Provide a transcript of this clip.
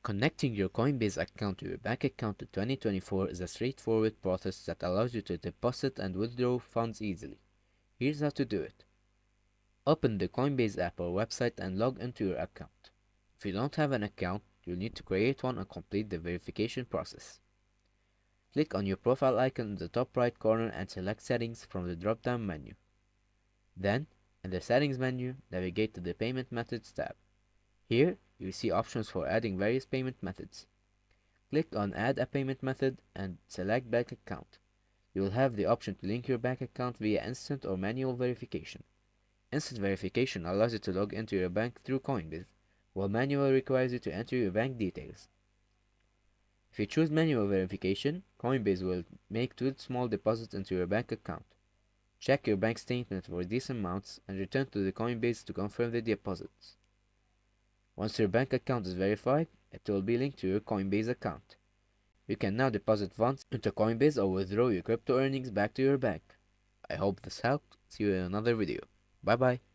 Connecting your Coinbase account to your bank account in 2024 is a straightforward process that allows you to deposit and withdraw funds easily. Here's how to do it. Open the Coinbase app or website and log into your account. If you don't have an account, you'll need to create one and complete the verification process. Click on your profile icon in the top right corner and select Settings from the drop-down menu. Then, in the Settings menu, navigate to the Payment Methods tab. Here, you see options for adding various payment methods. Click on Add a Payment Method and select Bank Account. You will have the option to link your bank account via instant or manual verification. Instant verification allows you to log into your bank through Coinbase, while manual requires you to enter your bank details. If you choose manual verification, Coinbase will make 2 small deposits into your bank account. Check your bank statement for these amounts and return to the Coinbase to confirm the deposits. Once your bank account is verified, it will be linked to your Coinbase account. You can now deposit funds into Coinbase or withdraw your crypto earnings back to your bank. I hope this helped. See you in another video. Bye bye.